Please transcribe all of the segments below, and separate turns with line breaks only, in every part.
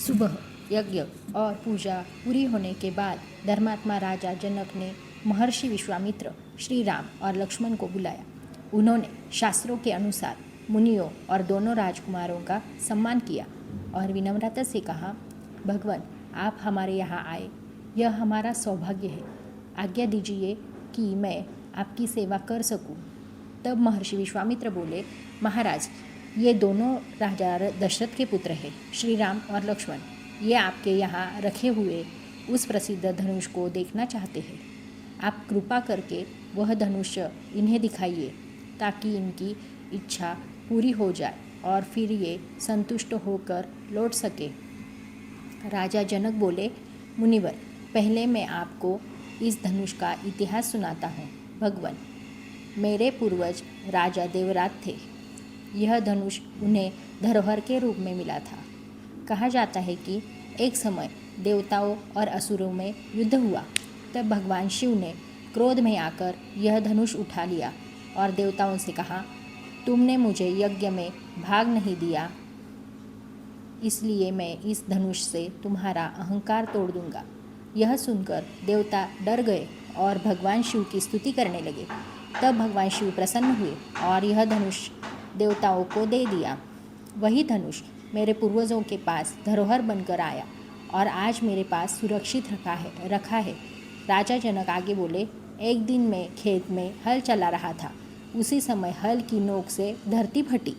सुबह यज्ञ और पूजा पूरी होने के बाद धर्मात्मा राजा जनक ने महर्षि विश्वामित्र, श्री राम और लक्ष्मण को बुलाया। उन्होंने शास्त्रों के अनुसार मुनियों और दोनों राजकुमारों का सम्मान किया और विनम्रता से कहा, भगवान, आप हमारे यहाँ आए, यह हमारा सौभाग्य है। आज्ञा दीजिए कि मैं आपकी सेवा कर सकूं। तब महर्षि विश्वामित्र बोले, महाराज, ये दोनों राजा दशरथ के पुत्र हैं, श्री राम और लक्ष्मण। ये आपके यहाँ रखे हुए उस प्रसिद्ध धनुष को देखना चाहते हैं। आप कृपा करके वह धनुष इन्हें दिखाइए ताकि इनकी इच्छा पूरी हो जाए और फिर ये संतुष्ट होकर लौट सके। राजा जनक बोले, मुनिवर, पहले मैं आपको इस धनुष का इतिहास सुनाता हूँ। भगवान, मेरे पूर्वज राजा देवराज थे। यह धनुष उन्हें धरोहर के रूप में मिला था। कहा जाता है कि एक समय देवताओं और असुरों में युद्ध हुआ। तब भगवान शिव ने क्रोध में आकर यह धनुष उठा लिया और देवताओं से कहा, तुमने मुझे यज्ञ में भाग नहीं दिया, इसलिए मैं इस धनुष से तुम्हारा अहंकार तोड़ दूंगा। यह सुनकर देवता डर गए और भगवान शिव की स्तुति करने लगे। तब भगवान शिव प्रसन्न हुए और यह धनुष देवताओं को दे दिया। वही धनुष मेरे पूर्वजों के पास धरोहर बनकर आया और आज मेरे पास सुरक्षित रखा है। राजा जनक आगे बोले, एक दिन मैं खेत में हल चला रहा था। उसी समय हल की नोक से धरती फटी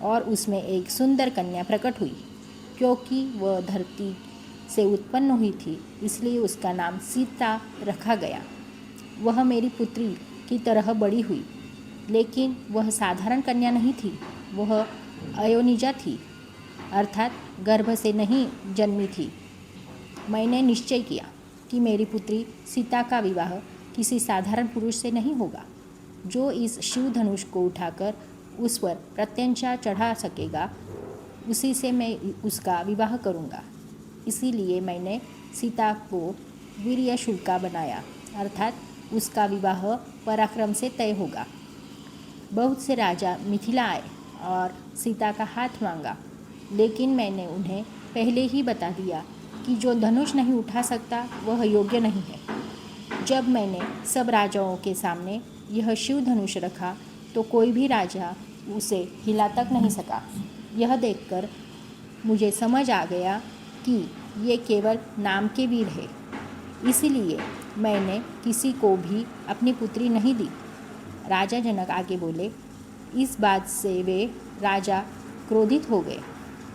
और उसमें एक सुंदर कन्या प्रकट हुई। क्योंकि वह धरती से उत्पन्न हुई थी, इसलिए उसका नाम सीता रखा गया। वह मेरी पुत्री की तरह बड़ी हुई, लेकिन वह साधारण कन्या नहीं थी, वह अयोनिजा थी, अर्थात गर्भ से नहीं जन्मी थी। मैंने निश्चय किया कि मेरी पुत्री सीता का विवाह किसी साधारण पुरुष से नहीं होगा। जो इस शिव धनुष को उठाकर उस पर प्रत्यंचा चढ़ा सकेगा, उसी से मैं उसका विवाह करूँगा। इसीलिए मैंने सीता को वीर्यशुल्का बनाया, अर्थात उसका विवाह पराक्रम से तय होगा। बहुत से राजा मिथिला आए और सीता का हाथ मांगा, लेकिन मैंने उन्हें पहले ही बता दिया कि जो धनुष नहीं उठा सकता वह योग्य नहीं है। जब मैंने सब राजाओं के सामने यह शिव धनुष रखा तो कोई भी राजा उसे हिला तक नहीं सका। यह देखकर मुझे समझ आ गया कि ये केवल नाम के वीर है, इसीलिए मैंने किसी को भी अपनी पुत्री नहीं दी। राजा जनक आगे बोले, इस बात से वे राजा क्रोधित हो गए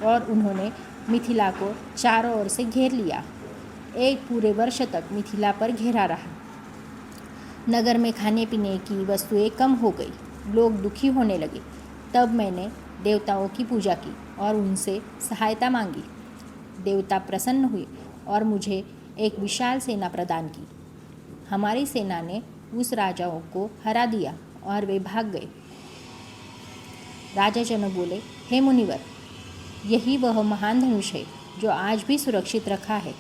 और उन्होंने मिथिला को चारों ओर से घेर लिया। एक पूरे वर्ष तक मिथिला पर घेरा रहा। नगर में खाने पीने की वस्तुएं कम हो गई, लोग दुखी होने लगे। तब मैंने देवताओं की पूजा की और उनसे सहायता मांगी। देवता प्रसन्न हुए और मुझे एक विशाल सेना प्रदान की। हमारी सेना ने उस राजाओं को हरा दिया और वे भाग गए। राजा जनक बोले, हे मुनिवर, यही वह महान धनुष है जो आज भी सुरक्षित रखा है।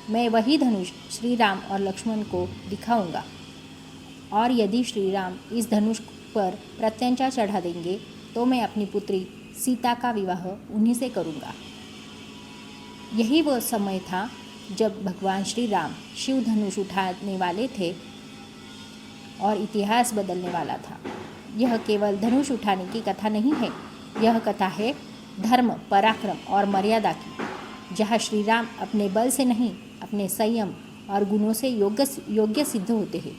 मैं वही धनुष श्री राम और लक्ष्मण को दिखाऊंगा, और यदि श्री राम इस धनुष पर प्रत्यंचा चढ़ा देंगे तो मैं अपनी पुत्री सीता का विवाह उन्हीं से करूंगा। यही वह समय था जब भगवान श्री राम शिव धनुष उठाने वाले थे और इतिहास बदलने वाला था। यह केवल धनुष उठाने की कथा नहीं है, यह कथा है धर्म, पराक्रम और मर्यादा की, जहाँ श्री राम अपने बल से नहीं, अपने संयम और गुणों से योग्य सिद्ध होते हैं।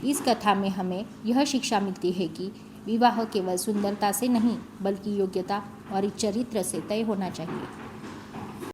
इस कथा में हमें यह शिक्षा मिलती है कि विवाह केवल सुंदरता से नहीं, बल्कि योग्यता और चरित्र से तय होना चाहिए।